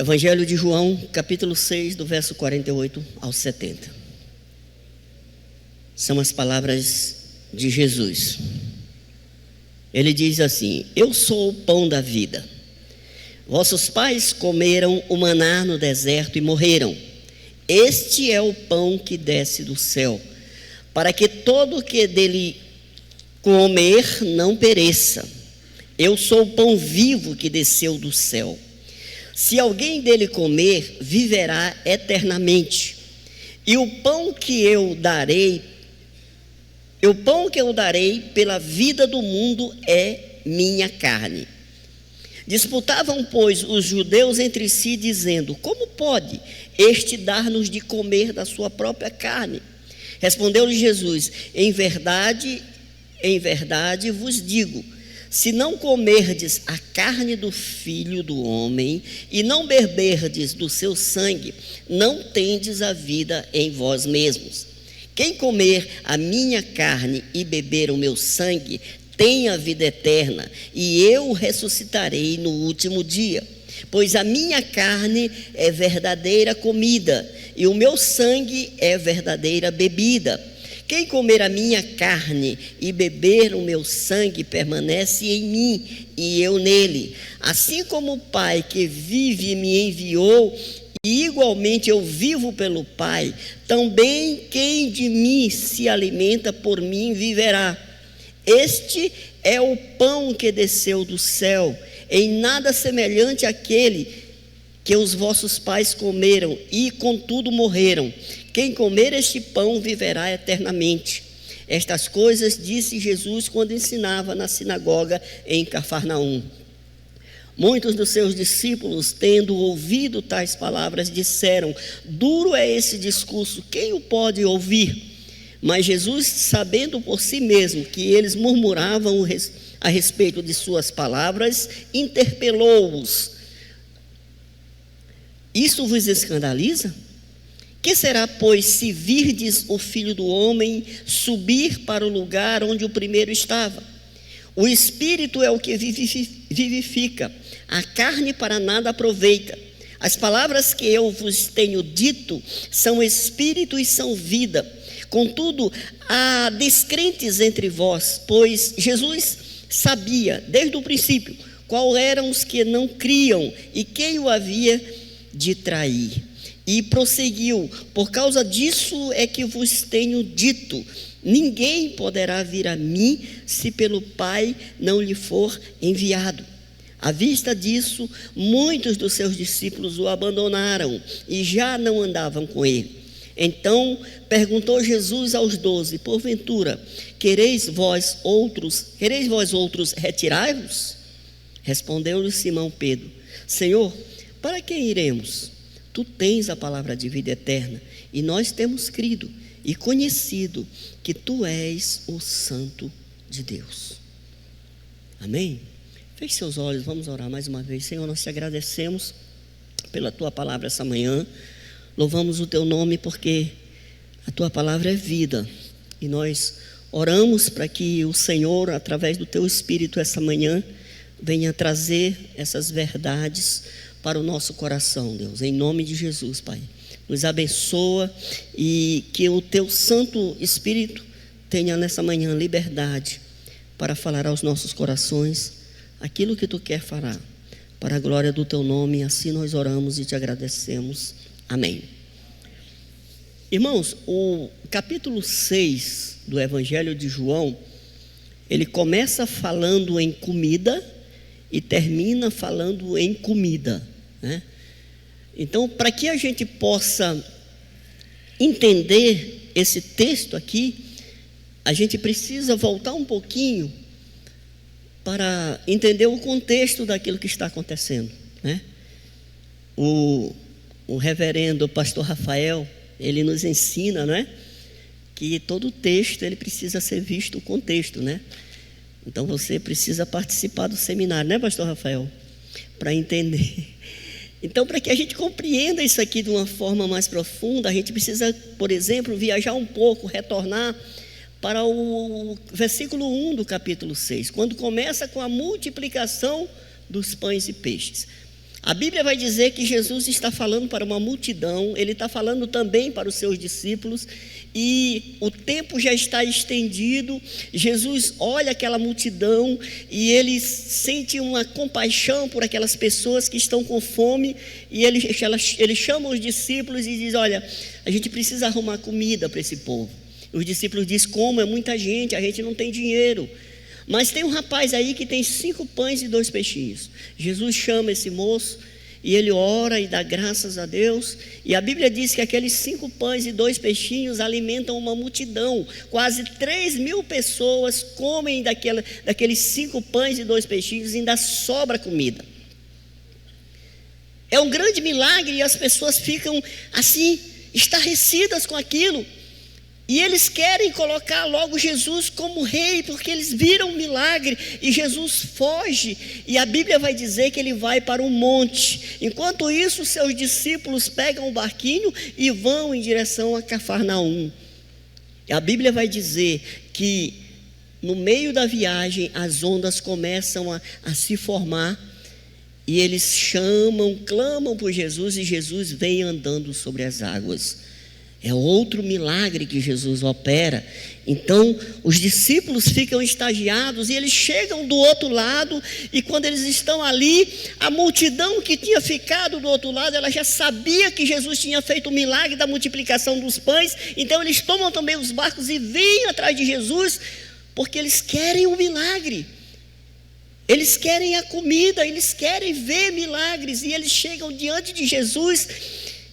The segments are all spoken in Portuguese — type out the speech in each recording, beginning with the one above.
Evangelho de João, capítulo 6, do verso 48 ao 70. São as palavras de Jesus. Ele diz assim: Eu sou o pão da vida. Vossos pais comeram o maná no deserto e morreram. Este é o pão que desce do céu, para que todo o que dele comer não pereça. Eu sou o pão vivo que desceu do céu. Se alguém dele comer, viverá eternamente. E o pão que eu darei pela vida do mundo é minha carne. Disputavam, pois, os judeus entre si, dizendo: Como pode este dar-nos de comer da sua própria carne? Respondeu-lhe Jesus: Em verdade vos digo, se não comerdes a carne do Filho do Homem e não beberdes do seu sangue, não tendes a vida em vós mesmos. Quem comer a minha carne e beber o meu sangue tem a vida eterna, e eu o ressuscitarei no último dia. Pois a minha carne é verdadeira comida, e o meu sangue é verdadeira bebida. Quem comer a minha carne e beber o meu sangue permanece em mim e eu nele. Assim como o Pai que vive me enviou, e igualmente eu vivo pelo Pai, também quem de mim se alimenta por mim viverá. Este é o pão que desceu do céu, em nada semelhante àquele que os vossos pais comeram e contudo morreram. Quem comer este pão viverá eternamente. Estas coisas disse Jesus quando ensinava na sinagoga em Cafarnaum. Muitos dos seus discípulos, tendo ouvido tais palavras, disseram: Duro é esse discurso, quem o pode ouvir? Mas Jesus, sabendo por si mesmo que eles murmuravam a respeito de suas palavras, interpelou-os: Isso vos escandaliza? Que será, pois, se virdes o Filho do Homem subir para o lugar onde o primeiro estava? O Espírito é o que vivifica, a carne para nada aproveita. As palavras que eu vos tenho dito são Espírito e são vida. Contudo, há descrentes entre vós, pois Jesus sabia, desde o princípio, qual eram os que não criam e quem o havia de trair. E prosseguiu: Por causa disso é que vos tenho dito, ninguém poderá vir a mim se pelo Pai não lhe for enviado. À vista disso, muitos dos seus discípulos o abandonaram e já não andavam com ele. Então perguntou Jesus aos 12: Porventura, quereis vós outros retirai-vos? Respondeu-lhe Simão Pedro: Senhor, para quem iremos? Tu tens a palavra de vida eterna, e nós temos crido e conhecido que tu és o Santo de Deus. Amém? Feche seus olhos, vamos orar mais uma vez. Senhor, nós te agradecemos pela tua palavra essa manhã. Louvamos o teu nome porque a tua palavra é vida, e nós oramos para que o Senhor, através do teu Espírito essa manhã, venha trazer essas verdades para o nosso coração, Deus, em nome de Jesus, Pai. Nos abençoa e que o teu Santo Espírito tenha nessa manhã liberdade para falar aos nossos corações aquilo que tu quer falar, para a glória do teu nome. Assim nós oramos e te agradecemos. Amém. Irmãos, o capítulo 6 do Evangelho de João, ele começa falando em comida e termina falando em comida, né? Então, para que a gente possa entender esse texto aqui, a gente precisa voltar um pouquinho para entender o contexto daquilo que está acontecendo, né? O reverendo pastor Rafael, ele nos ensina, né, que todo texto ele precisa ser visto o contexto, né? Então você precisa participar do seminário, né, pastor Rafael? Para entender. Então, para que a gente compreenda isso aqui de uma forma mais profunda, a gente precisa, por exemplo, viajar um pouco, retornar para o versículo 1 do capítulo 6, quando começa com a multiplicação dos pães e peixes. A Bíblia vai dizer que Jesus está falando para uma multidão, ele está falando também para os seus discípulos, e o tempo já está estendido. Jesus olha aquela multidão e ele sente uma compaixão por aquelas pessoas que estão com fome, e ele chama os discípulos e diz: olha, a gente precisa arrumar comida para esse povo. Os discípulos dizem: como? É muita gente, a gente não tem dinheiro. Mas tem um rapaz aí que tem 5 pães e 2 peixinhos. Jesus chama esse moço e ele ora e dá graças a Deus. E a Bíblia diz que aqueles 5 pães e 2 peixinhos alimentam uma multidão. Quase 3.000 pessoas comem daqueles 5 pães e 2 peixinhos e ainda sobra comida. É um grande milagre e as pessoas ficam assim, estarrecidas com aquilo. E eles querem colocar logo Jesus como rei, porque eles viram um milagre, e Jesus foge, e a Bíblia vai dizer que ele vai para um monte. Enquanto isso, seus discípulos pegam o barquinho e vão em direção a Cafarnaum. A Bíblia vai dizer que no meio da viagem as ondas começam a se formar, e eles clamam por Jesus, e Jesus vem andando sobre as águas. É outro milagre que Jesus opera. Então, os discípulos ficam extasiados e eles chegam do outro lado, e quando eles estão ali, a multidão que tinha ficado do outro lado, ela já sabia que Jesus tinha feito o milagre da multiplicação dos pães. Então eles tomam também os barcos e vêm atrás de Jesus, porque eles querem o milagre. Eles querem a comida, eles querem ver milagres, e eles chegam diante de Jesus.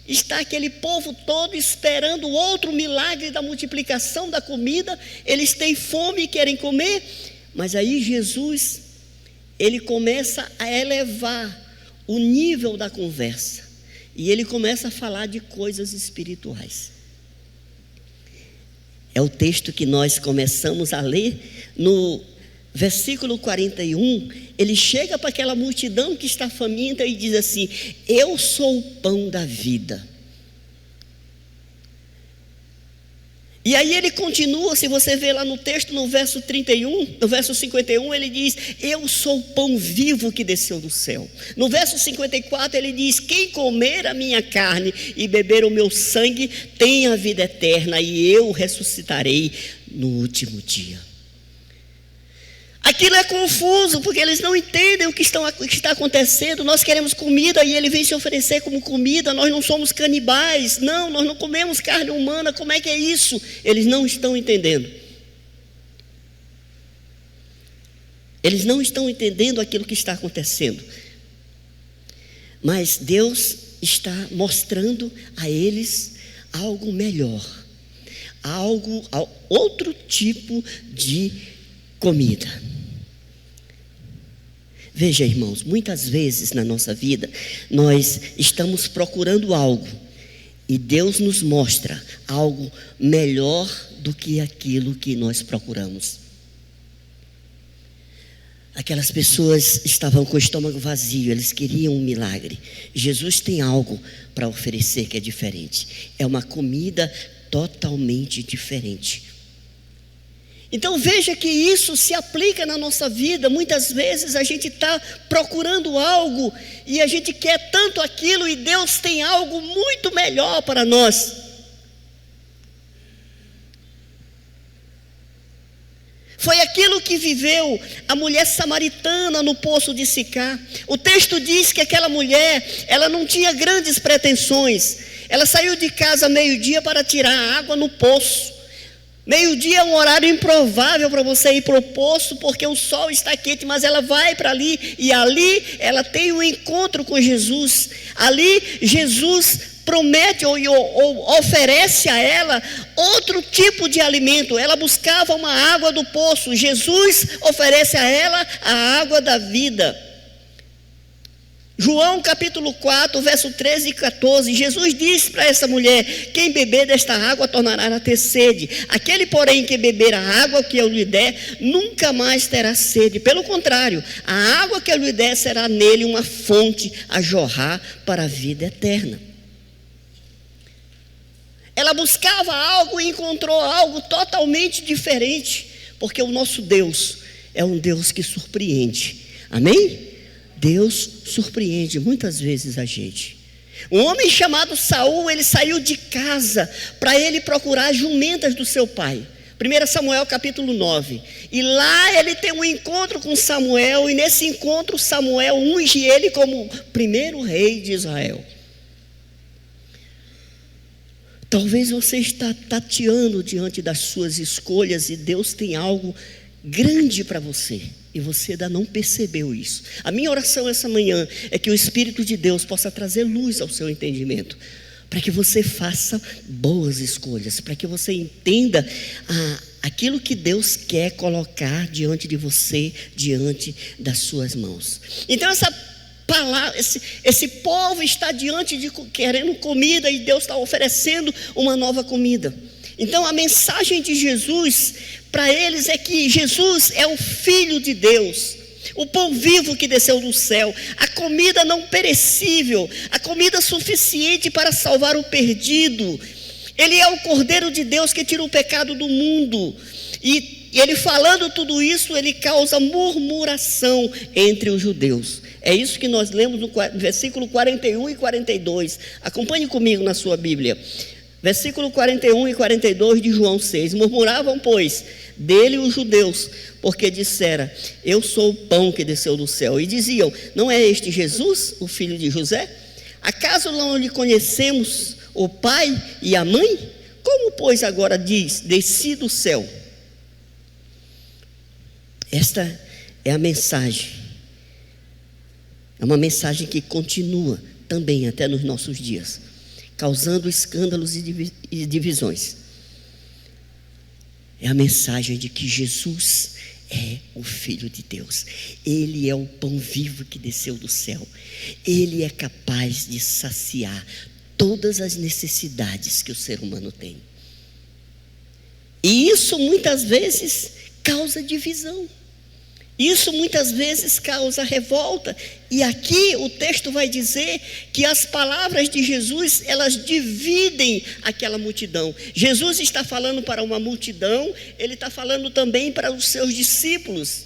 Está aquele povo todo esperando outro milagre da multiplicação da comida. Eles têm fome e querem comer. Mas aí Jesus, ele começa a elevar o nível da conversa, e ele começa a falar de coisas espirituais. É o texto que nós começamos a ler. No versículo 41, ele chega para aquela multidão que está faminta e diz assim: eu sou o pão da vida. E aí ele continua, se você ver lá no texto, no verso 31, no verso 51, ele diz: eu sou o pão vivo que desceu do céu. No verso 54 ele diz: quem comer a minha carne e beber o meu sangue tem a vida eterna, e eu ressuscitarei no último dia. Aquilo é confuso, porque eles não entendem o que está acontecendo. Nós queremos comida e ele vem se oferecer como comida. Nós não somos canibais, não, nós não comemos carne humana. Como é que é isso? Eles não estão entendendo. Eles não estão entendendo aquilo que está acontecendo. Mas Deus está mostrando a eles algo melhor, outro tipo de comida. Veja, irmãos, muitas vezes na nossa vida nós estamos procurando algo, e Deus nos mostra algo melhor do que aquilo que nós procuramos. Aquelas pessoas estavam com o estômago vazio, eles queriam um milagre. Jesus tem algo para oferecer que é diferente. É uma comida totalmente diferente. Então veja que isso se aplica na nossa vida. Muitas vezes a gente está procurando algo e a gente quer tanto aquilo, e Deus tem algo muito melhor para nós. Foi aquilo que viveu a mulher samaritana no poço de Sicá. O texto diz que aquela mulher, ela não tinha grandes pretensões. Ela saiu de casa meio-dia para tirar água no poço. Meio-dia é um horário improvável para você ir para o poço, porque o sol está quente, mas ela vai para ali, e ali ela tem um encontro com Jesus. Ali Jesus promete ou oferece a ela outro tipo de alimento. Ela buscava uma água do poço, Jesus oferece a ela a água da vida. João capítulo 4, verso 13 e 14, Jesus disse para essa mulher: quem beber desta água tornará a ter sede. Aquele, porém, que beber a água que eu lhe der, nunca mais terá sede. Pelo contrário, a água que eu lhe der será nele uma fonte a jorrar para a vida eterna. Ela buscava algo e encontrou algo totalmente diferente, porque o nosso Deus é um Deus que surpreende. Amém? Deus surpreende muitas vezes a gente. Um homem chamado Saul, ele saiu de casa para ele procurar as jumentas do seu pai. 1 Samuel capítulo 9. E lá ele tem um encontro com Samuel, e nesse encontro Samuel unge ele como o primeiro rei de Israel. Talvez você está tateando diante das suas escolhas e Deus tem algo grande para você e você ainda não percebeu isso. A minha oração essa manhã é que o Espírito de Deus possa trazer luz ao seu entendimento, para que você faça boas escolhas, para que você entenda aquilo que Deus quer colocar diante de você, diante das suas mãos. Então essa palavra, esse povo está diante de querendo comida e Deus está oferecendo uma nova comida. Então a mensagem de Jesus para eles é que Jesus é o Filho de Deus, o pão vivo que desceu do céu, a comida não perecível, a comida suficiente para salvar o perdido. Ele é o Cordeiro de Deus que tira o pecado do mundo. E ele falando tudo isso, ele causa murmuração entre os judeus. É isso que nós lemos no versículo 41 e 42. Acompanhe comigo na sua Bíblia. Versículo 41 e 42 de João 6. Murmuravam, pois, dele os judeus, porque dissera: eu sou o pão que desceu do céu. E diziam: não é este Jesus, o filho de José? Acaso não lhe conhecemos o pai e a mãe? Como, pois, agora diz: desci do céu? Esta é a mensagem. É uma mensagem que continua também até nos nossos dias, causando escândalos e divisões. É a mensagem de que Jesus é o Filho de Deus. Ele é o pão vivo que desceu do céu. Ele é capaz de saciar todas as necessidades que o ser humano tem. E isso muitas vezes causa divisão. Isso muitas vezes causa revolta. E aqui o texto vai dizer que as palavras de Jesus, elas dividem aquela multidão. Jesus está falando para uma multidão, ele está falando também para os seus discípulos.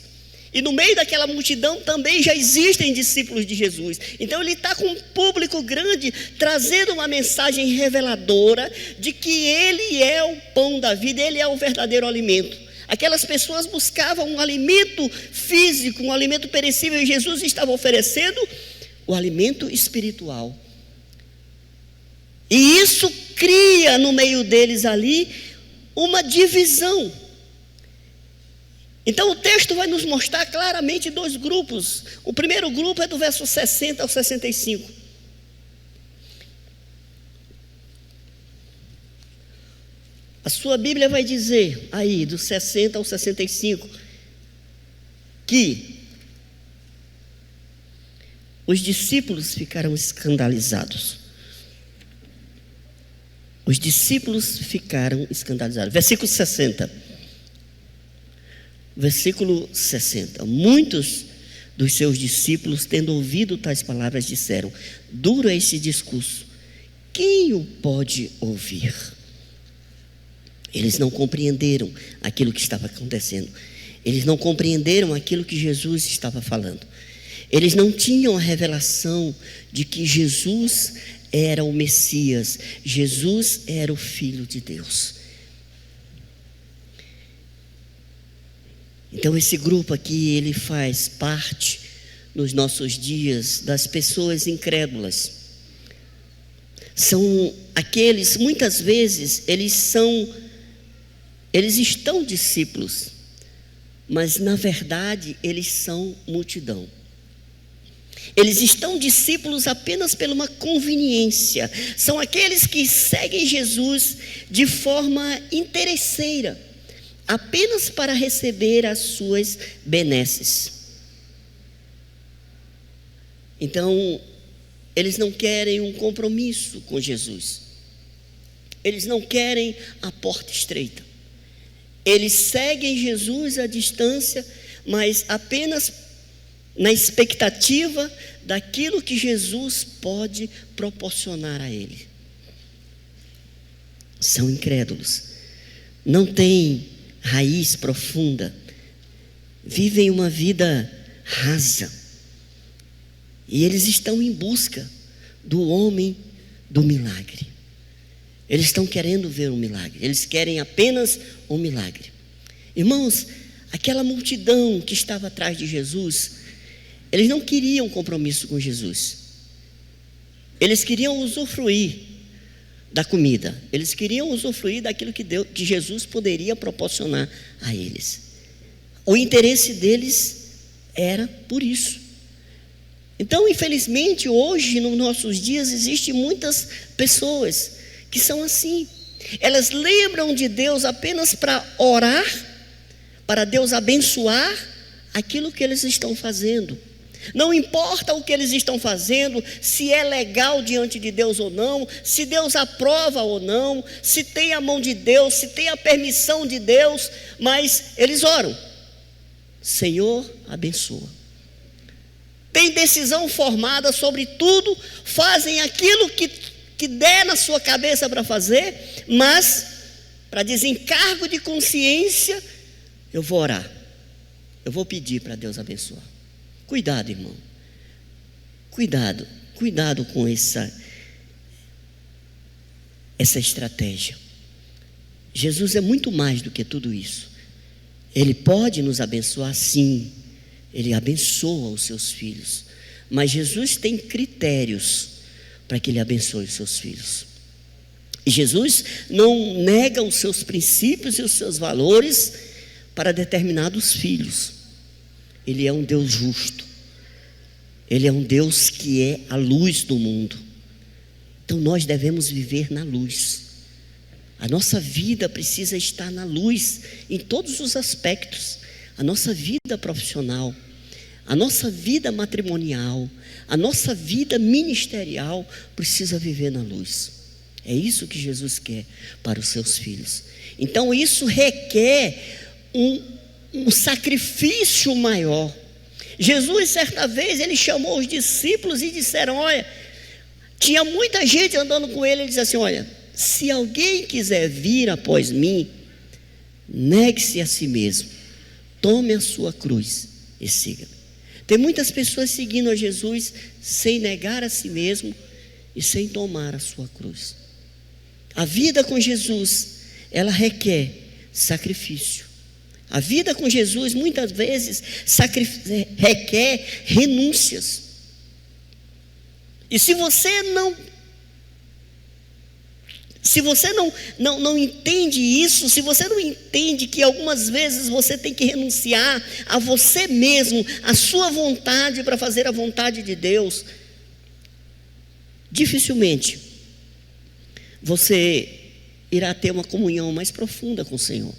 E no meio daquela multidão também já existem discípulos de Jesus. Então ele está com um público grande, trazendo uma mensagem reveladora de que ele é o pão da vida, ele é o verdadeiro alimento. Aquelas pessoas buscavam um alimento físico, um alimento perecível, e Jesus estava oferecendo o alimento espiritual. E isso cria no meio deles ali uma divisão. Então o texto vai nos mostrar claramente dois grupos. O primeiro grupo é do verso 60 ao 65. A sua Bíblia vai dizer aí, do 60 ao 65, que os discípulos ficaram escandalizados. Os discípulos ficaram escandalizados. Versículo 60. Versículo 60. Muitos dos seus discípulos, tendo ouvido tais palavras, disseram: duro é esse discurso, quem o pode ouvir? Eles não compreenderam aquilo que estava acontecendo. Eles não compreenderam aquilo que Jesus estava falando. Eles não tinham a revelação de que Jesus era o Messias. Jesus era o Filho de Deus. Então esse grupo aqui, ele faz parte nos nossos dias das pessoas incrédulas. São aqueles, muitas vezes, eles estão discípulos, mas na verdade eles são multidão. Eles estão discípulos apenas por uma conveniência. São aqueles que seguem Jesus de forma interesseira, apenas para receber as suas benesses. Então, eles não querem um compromisso com Jesus. Eles não querem a porta estreita. Eles seguem Jesus à distância, mas apenas na expectativa daquilo que Jesus pode proporcionar a ele. São incrédulos, não têm raiz profunda, vivem uma vida rasa. E eles estão em busca do homem do milagre. Eles estão querendo ver um milagre. Eles querem apenas um milagre. Irmãos, aquela multidão que estava atrás de Jesus, eles não queriam compromisso com Jesus. Eles queriam usufruir da comida. Eles queriam usufruir daquilo que Jesus poderia proporcionar a eles. O interesse deles era por isso. Então, infelizmente, hoje, nos nossos dias, existem muitas pessoas que são assim. Elas lembram de Deus apenas para orar, para Deus abençoar aquilo que eles estão fazendo. Não importa o que eles estão fazendo, se é legal diante de Deus ou não, se Deus aprova ou não, se tem a mão de Deus, se tem a permissão de Deus, mas eles oram: Senhor, abençoa. Tem decisão formada sobre tudo, fazem aquilo que der na sua cabeça para fazer, mas para desencargo de consciência, eu vou orar, eu vou pedir para Deus abençoar. Cuidado, irmão, cuidado com essa estratégia. Jesus é muito mais do que tudo isso. Ele pode nos abençoar, sim. Ele abençoa os seus filhos, mas Jesus tem critérios para que Ele abençoe os seus filhos. E Jesus não nega os seus princípios e os seus valores para determinados filhos. Ele é um Deus justo. Ele é um Deus que é a luz do mundo. Então nós devemos viver na luz. A nossa vida precisa estar na luz em todos os aspectos. A nossa vida profissional, a nossa vida matrimonial, a nossa vida ministerial precisa viver na luz. É isso que Jesus quer para os seus filhos. Então isso requer um sacrifício maior. Jesus, certa vez, ele chamou os discípulos e disseram: olha, tinha muita gente andando com ele. Ele disse assim: olha, se alguém quiser vir após mim, negue-se a si mesmo, tome a sua cruz e siga-me. Tem muitas pessoas seguindo a Jesus sem negar a si mesmo e sem tomar a sua cruz. A vida com Jesus, ela requer sacrifício. A vida com Jesus muitas vezes requer renúncias. E se você não entende isso, se você não entende que algumas vezes você tem que renunciar a você mesmo, a sua vontade para fazer a vontade de Deus, dificilmente você irá ter uma comunhão mais profunda com o Senhor.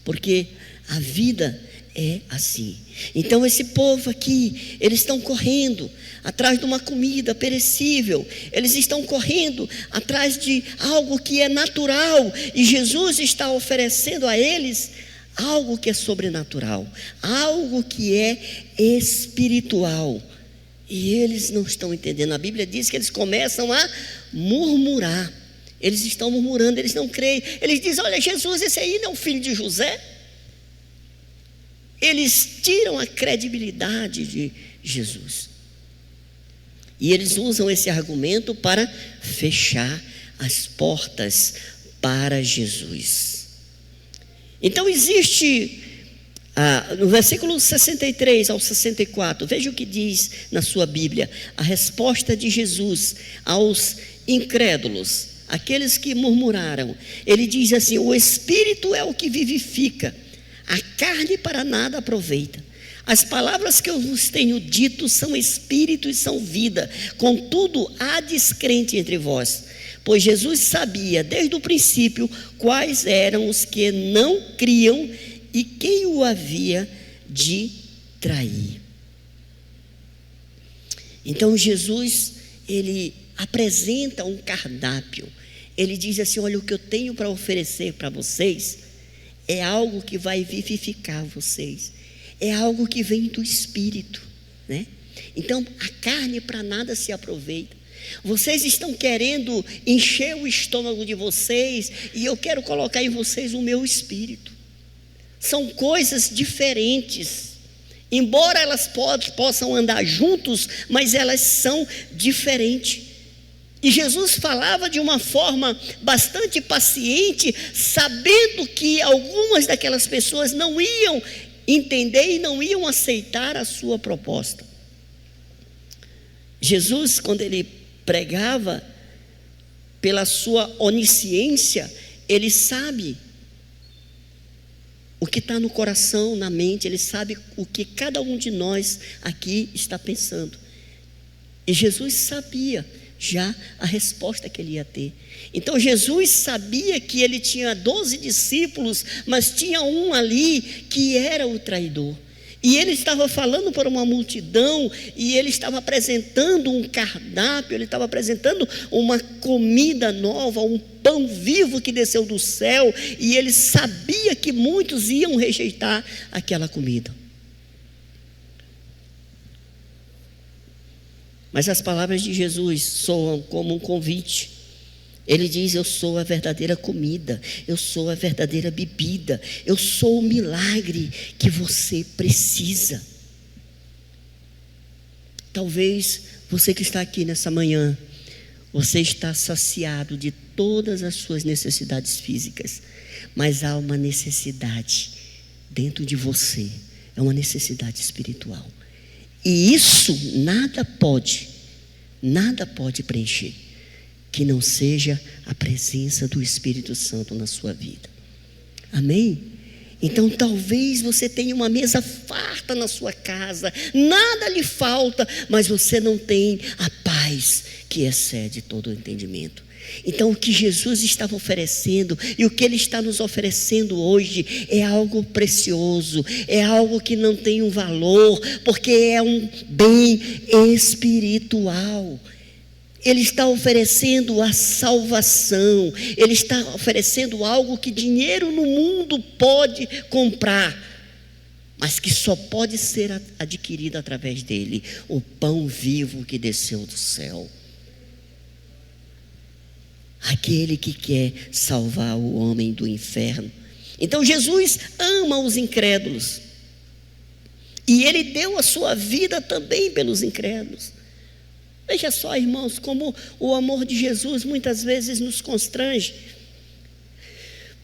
Porque a vida é assim. Então esse povo aqui, eles estão correndo atrás de uma comida perecível, eles estão correndo atrás de algo que é natural, e Jesus está oferecendo a eles algo que é sobrenatural, algo que é espiritual, e eles não estão entendendo. A Bíblia diz que eles começam a murmurar. Eles estão murmurando, eles não creem. Eles dizem: olha, Jesus, esse aí não é o filho de José? Eles tiram a credibilidade de Jesus. E eles usam esse argumento para fechar as portas para Jesus. Então existe, no versículo 63 ao 64, veja o que diz na sua Bíblia, a resposta de Jesus aos incrédulos, aqueles que murmuraram. Ele diz assim: o Espírito é o que vivifica, a carne para nada aproveita. As palavras que eu vos tenho dito são espírito e são vida. Contudo, há descrente entre vós. Pois Jesus sabia desde o princípio quais eram os que não criam e quem o havia de trair. Então Jesus, ele apresenta um cardápio. Ele diz assim: olha, o que eu tenho para oferecer para vocês é algo que vai vivificar vocês, é algo que vem do Espírito, né? Então a carne para nada se aproveita. Vocês estão querendo encher o estômago de vocês, e eu quero colocar em vocês o meu Espírito. São coisas diferentes. embora elas possam andar juntos, mas elas são diferentes. E Jesus falava de uma forma bastante paciente, sabendo que algumas daquelas pessoas não iam entender e não iam aceitar a sua proposta. Jesus, quando ele pregava, pela sua onisciência, ele sabe o que está no coração, na mente, ele sabe o que cada um de nós aqui está pensando. E Jesus sabia já a resposta que ele ia ter. Então Jesus sabia que ele tinha 12 discípulos, mas tinha um ali que era o traidor. E ele estava falando para uma multidão, e ele estava apresentando um cardápio, ele estava apresentando uma comida nova, um pão vivo que desceu do céu, e ele sabia que muitos iam rejeitar aquela comida. Mas as palavras de Jesus soam como um convite. Ele diz: eu sou a verdadeira comida, eu sou a verdadeira bebida, eu sou o milagre que você precisa. Talvez você que está aqui nessa manhã, você está saciado de todas as suas necessidades físicas, mas há uma necessidade dentro de você, é uma necessidade espiritual. E isso nada pode preencher, que não seja a presença do Espírito Santo na sua vida. Amém? Então talvez você tenha uma mesa farta na sua casa, nada lhe falta, mas você não tem a paz que excede todo o entendimento. Então o que Jesus estava oferecendo e o que Ele está nos oferecendo hoje é algo precioso, é algo que não tem um valor, porque é um bem espiritual. Ele está oferecendo a salvação, Ele está oferecendo algo que dinheiro no mundo pode comprar, mas que só pode ser adquirido através dele, o pão vivo que desceu do céu. Aquele que quer salvar o homem do inferno. Então Jesus ama os incrédulos, e Ele deu a sua vida também pelos incrédulos. Veja só, irmãos, como o amor de Jesus muitas vezes nos constrange,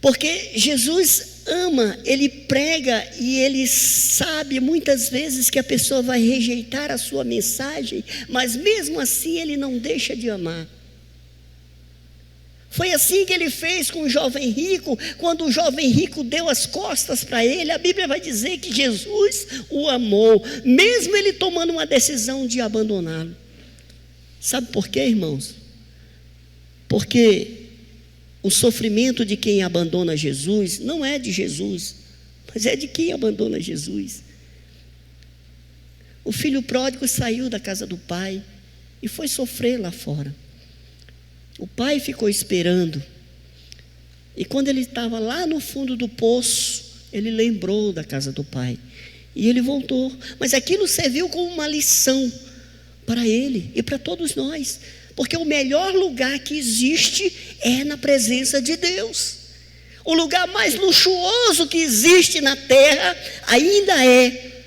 porque Jesus ama, Ele prega, e Ele sabe muitas vezes que a pessoa vai rejeitar a sua mensagem, mas mesmo assim Ele não deixa de amar. Foi assim que Ele fez com o jovem rico. Quando o jovem rico deu as costas para Ele, a Bíblia vai dizer que Jesus o amou, mesmo ele tomando uma decisão de abandoná-lo. Sabe por quê, irmãos? Porque o sofrimento de quem abandona Jesus não é de Jesus, mas é de quem abandona Jesus. O filho pródigo saiu da casa do pai e foi sofrer lá fora. O pai ficou esperando, e quando ele estava lá no fundo do poço, ele lembrou da casa do pai e ele voltou. Mas aquilo serviu como uma lição para ele e para todos nós, porque o melhor lugar que existe é na presença de Deus. O lugar mais luxuoso que existe na terra ainda é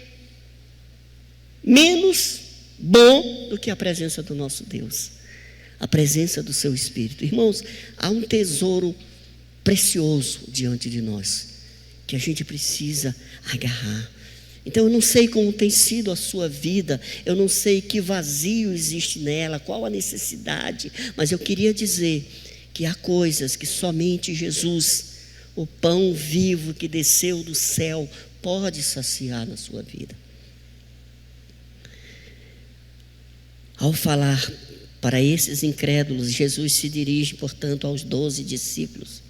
menos bom do que a presença do nosso Deus, a presença do seu Espírito. Irmãos, há um tesouro precioso diante de nós, que a gente precisa agarrar. Então eu não sei como tem sido a sua vida, eu não sei que vazio existe nela, qual a necessidade, mas eu queria dizer que há coisas que somente Jesus, o pão vivo que desceu do céu, pode saciar na sua vida. Ao falar para esses incrédulos, Jesus se dirige, portanto, aos 12 discípulos.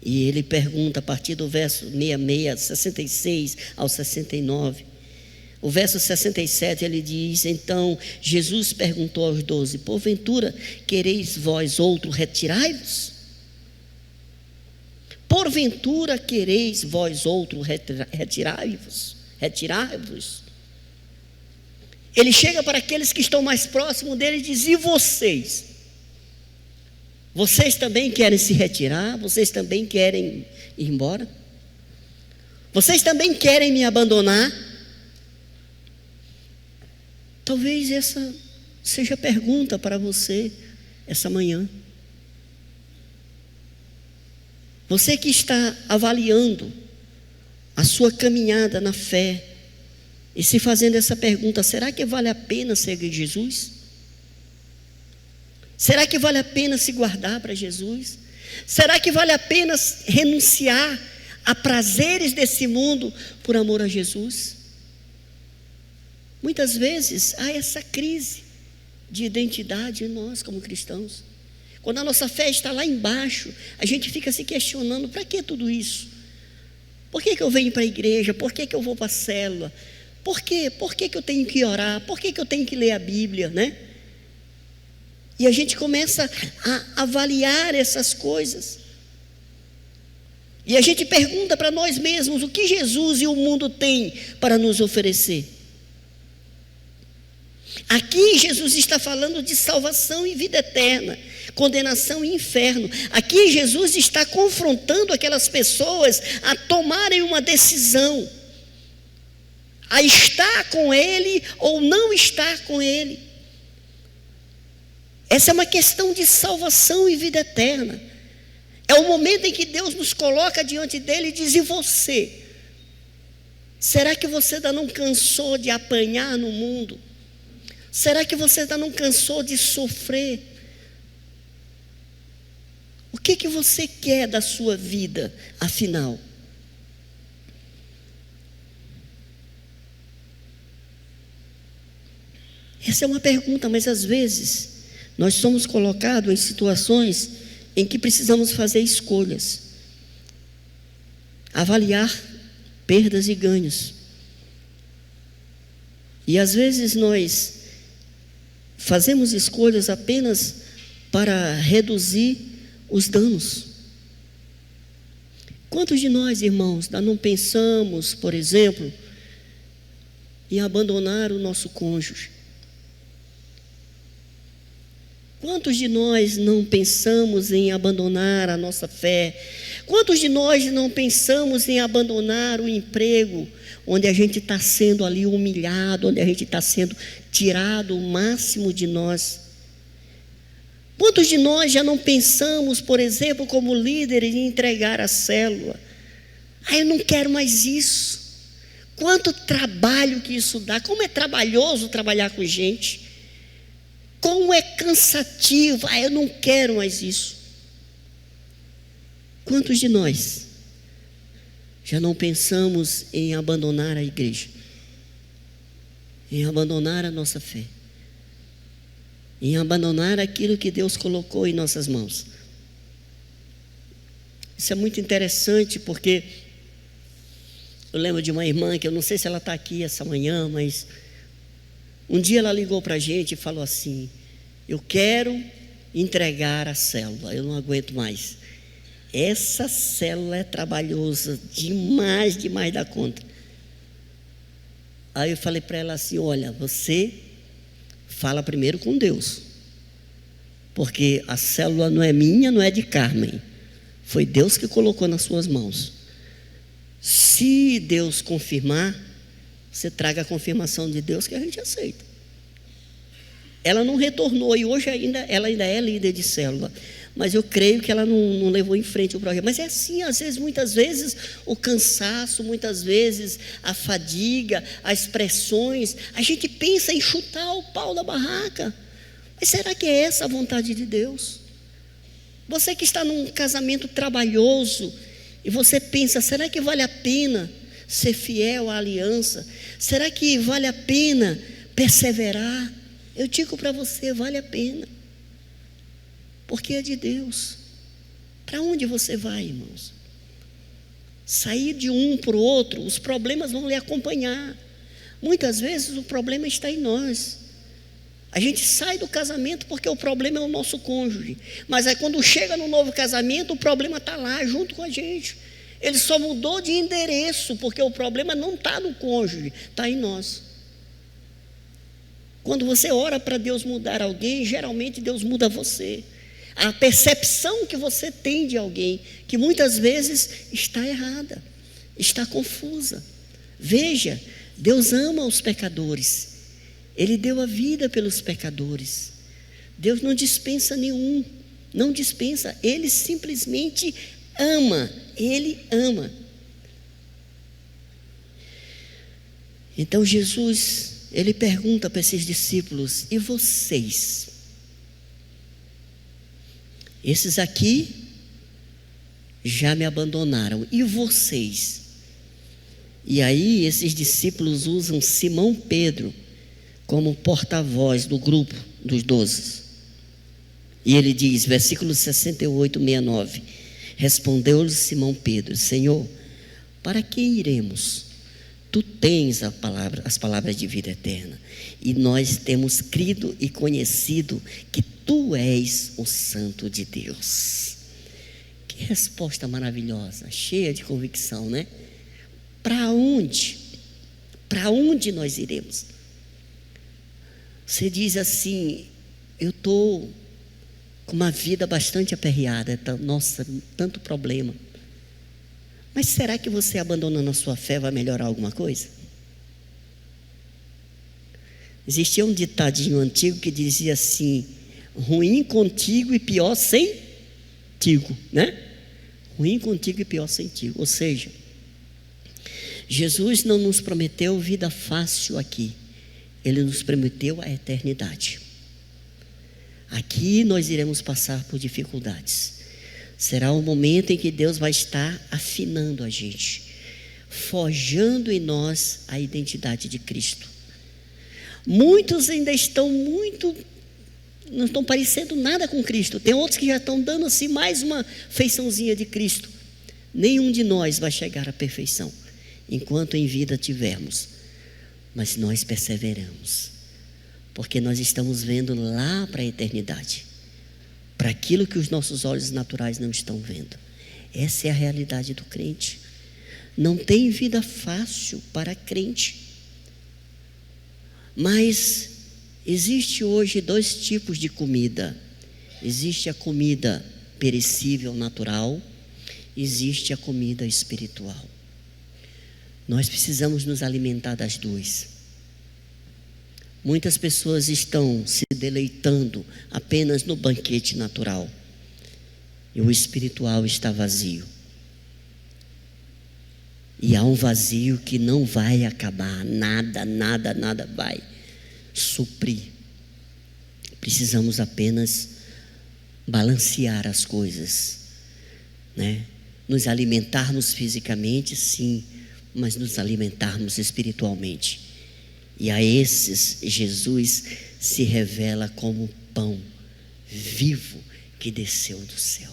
E ele pergunta a partir do verso 66 ao 69. O verso 67 ele diz: então Jesus perguntou aos 12: porventura quereis vós outro retirai-vos? Porventura quereis vós outro retirai-vos? Retirai-vos? Ele chega para aqueles que estão mais próximos dele e diz: e vocês? Vocês também querem se retirar? Vocês também querem ir embora? Vocês também querem me abandonar? Talvez essa seja a pergunta para você essa manhã. Você que está avaliando a sua caminhada na fé e se fazendo essa pergunta: será que vale a pena seguir Jesus? Será que vale a pena se guardar para Jesus? Será que vale a pena renunciar a prazeres desse mundo por amor a Jesus? Muitas vezes há essa crise de identidade em nós como cristãos. Quando a nossa fé está lá embaixo, a gente fica se questionando: para que tudo isso? Por que eu venho para a igreja? Por que eu vou para a célula? Por quê? Por que eu tenho que orar? Por que eu tenho que ler a Bíblia, né? E a gente começa a avaliar essas coisas. E a gente pergunta para nós mesmos: o que Jesus e o mundo têm para nos oferecer? Aqui Jesus está falando de salvação e vida eterna, condenação e inferno. Aqui Jesus está confrontando aquelas pessoas a tomarem uma decisão, a estar com Ele ou não estar com Ele. Essa é uma questão de salvação e vida eterna. É o momento em que Deus nos coloca diante dele e diz: e você? Será que você ainda não cansou de apanhar no mundo? Será que você ainda não cansou de sofrer? O que você quer da sua vida, afinal? Essa é uma pergunta, mas às vezes nós somos colocados em situações em que precisamos fazer escolhas, avaliar perdas e ganhos. E às vezes nós fazemos escolhas apenas para reduzir os danos. Quantos de nós, irmãos, ainda não pensamos, por exemplo, em abandonar o nosso cônjuge? Quantos de nós não pensamos em abandonar a nossa fé? Quantos de nós não pensamos em abandonar o emprego, onde a gente está sendo ali humilhado, onde a gente está sendo tirado o máximo de nós? Quantos de nós já não pensamos, por exemplo, como líderes, em entregar a célula? Eu não quero mais isso. Quanto trabalho que isso dá, como é trabalhoso trabalhar com gente. Como é cansativo, eu não quero mais isso. Quantos de nós já não pensamos em abandonar a igreja, em abandonar a nossa fé, em abandonar aquilo que Deus colocou em nossas mãos? Isso é muito interessante, porque eu lembro de uma irmã, que eu não sei se ela está aqui essa manhã, mas um dia ela ligou para a gente e falou assim: eu quero entregar a célula, eu não aguento mais. Essa célula é trabalhosa demais, demais da conta. Aí eu falei para ela assim: olha, você fala primeiro com Deus, porque a célula não é minha, não é de Carmen, foi Deus que colocou nas suas mãos. Se Deus confirmar, você traga a confirmação de Deus que a gente aceita. Ela não retornou e hoje ela ainda é líder de célula, mas eu creio que ela não levou em frente o projeto. Mas é assim, às vezes, muitas vezes o cansaço, muitas vezes a fadiga, as pressões, a gente pensa em chutar o pau da barraca. Mas será que é essa a vontade de Deus? Você que está num casamento trabalhoso e você pensa: será que vale a pena ser fiel à aliança? Será que vale a pena perseverar? Eu digo para você: vale a pena, porque é de Deus. Para onde você vai, irmãos? Sair de um para o outro, os problemas vão lhe acompanhar. Muitas vezes o problema está em nós. A gente sai do casamento porque o problema é o nosso cônjuge, mas aí quando chega no novo casamento, o problema está lá junto com a gente. Ele só mudou de endereço, porque o problema não está no cônjuge, está em nós. Quando você ora para Deus mudar alguém, geralmente Deus muda você. A percepção que você tem de alguém, que muitas vezes está errada. está confusa. Veja, Deus ama os pecadores. Ele deu a vida pelos pecadores. Deus não dispensa nenhum, não dispensa. Ele simplesmente ama. Ele ama. Então Jesus, ele pergunta para esses discípulos: e vocês? Esses aqui já me abandonaram, e vocês? E aí esses discípulos usam Simão Pedro como porta-voz do grupo dos 12. E ele diz, versículo 68, 69, respondeu-lhe Simão Pedro: Senhor, para que iremos? Tu tens as palavras de vida eterna, e nós temos crido e conhecido que Tu és o Santo de Deus. Que resposta maravilhosa, cheia de convicção, né? Para onde? Para onde nós iremos? Você diz assim: eu estou com uma vida bastante aperreada, nossa, tanto problema. Mas será que você abandonando a sua fé vai melhorar alguma coisa? Existia um ditadinho antigo que dizia assim: ruim contigo e pior sem tigo, né? Ruim contigo e pior sem tigo. Ou seja, Jesus não nos prometeu vida fácil aqui. Ele nos prometeu a eternidade. Aqui nós iremos passar por dificuldades. Será o momento em que Deus vai estar afinando a gente, forjando em nós a identidade de Cristo. Muitos ainda não estão parecendo nada com Cristo. Tem outros que já estão dando assim mais uma feiçãozinha de Cristo. Nenhum de nós vai chegar à perfeição enquanto em vida tivermos, mas nós perseveramos, porque nós estamos vendo lá para a eternidade, para aquilo que os nossos olhos naturais não estão vendo. Essa é a realidade do crente. Não tem vida fácil para crente. Mas existe hoje 2 tipos de comida. Existe a comida perecível, natural. Existe a comida espiritual. Nós precisamos nos alimentar das 2. Muitas pessoas estão se deleitando apenas no banquete natural, e o espiritual está vazio. E há um vazio que não vai acabar, nada vai suprir. Precisamos apenas balancear as coisas, né? Nos alimentarmos fisicamente, sim, mas nos alimentarmos espiritualmente. E a esses Jesus se revela como pão vivo que desceu do céu.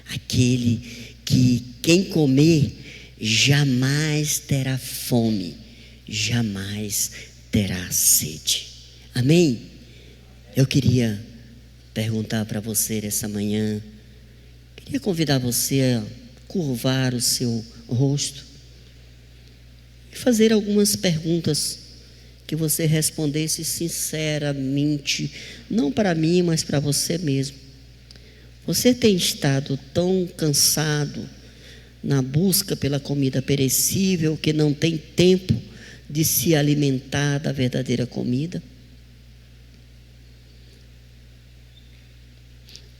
Aquele que quem comer jamais terá fome, jamais terá sede. Amém? Eu queria perguntar para você essa manhã, queria convidar você a curvar o seu rosto e fazer algumas perguntas que você respondesse sinceramente, não para mim, mas para você mesmo. Você tem estado tão cansado na busca pela comida perecível que não tem tempo de se alimentar da verdadeira comida?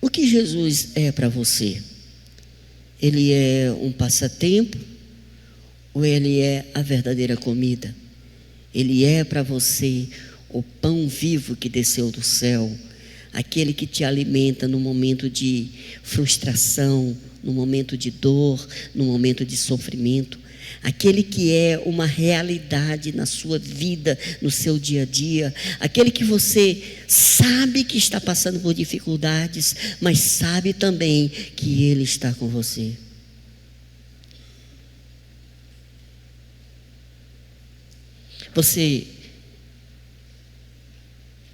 O que Jesus é para você? Ele é um passatempo ou ele é a verdadeira comida? Ele é para você o pão vivo que desceu do céu, aquele que te alimenta no momento de frustração, no momento de dor, no momento de sofrimento, aquele que é uma realidade na sua vida, no seu dia a dia, aquele que você sabe que está passando por dificuldades, mas sabe também que Ele está com você. Você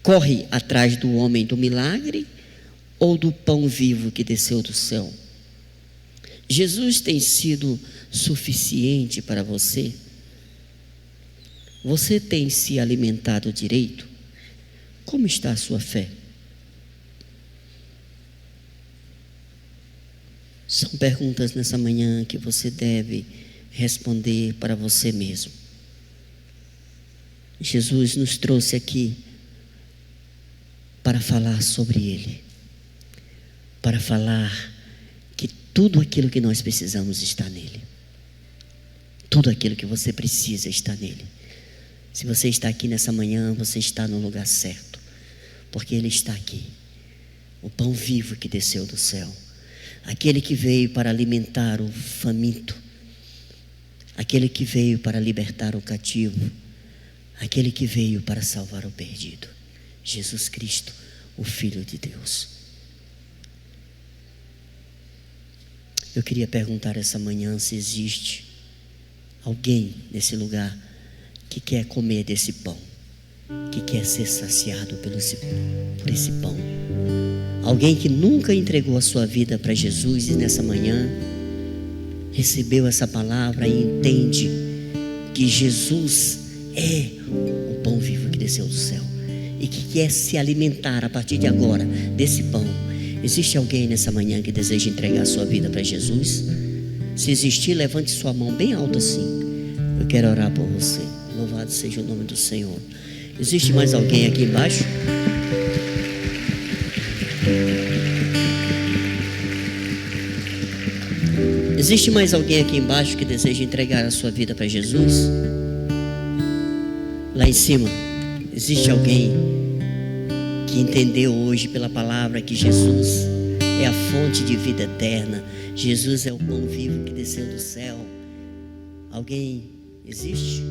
corre atrás do homem do milagre ou do pão vivo que desceu do céu? Jesus tem sido suficiente para você? Você tem se alimentado direito? Como está a sua fé? São perguntas nessa manhã que você deve responder para você mesmo. Jesus nos trouxe aqui para falar sobre Ele, para falar que tudo aquilo que nós precisamos está nele. Tudo aquilo que você precisa está nele. Se você está aqui nessa manhã, você está no lugar certo, porque Ele está aqui. O pão vivo que desceu do céu, aquele que veio para alimentar o faminto, aquele que veio para libertar o cativo, aquele que veio para salvar o perdido, Jesus Cristo, o Filho de Deus. Eu queria perguntar essa manhã se existe alguém nesse lugar que quer comer desse pão, que quer ser saciado por esse pão. Alguém que nunca entregou a sua vida para Jesus e nessa manhã recebeu essa palavra e entende que Jesus é o pão vivo que desceu do céu e que quer se alimentar a partir de agora desse pão. Existe alguém nessa manhã que deseja entregar a sua vida para Jesus? Se existir, levante sua mão bem alta assim. Eu quero orar por você. Louvado seja o nome do Senhor. Existe mais alguém aqui embaixo? Existe mais alguém aqui embaixo que deseja entregar a sua vida para Jesus? Lá em cima, existe alguém que entendeu hoje pela palavra que Jesus é a fonte de vida eterna? Jesus é o pão vivo que desceu do céu. Alguém existe?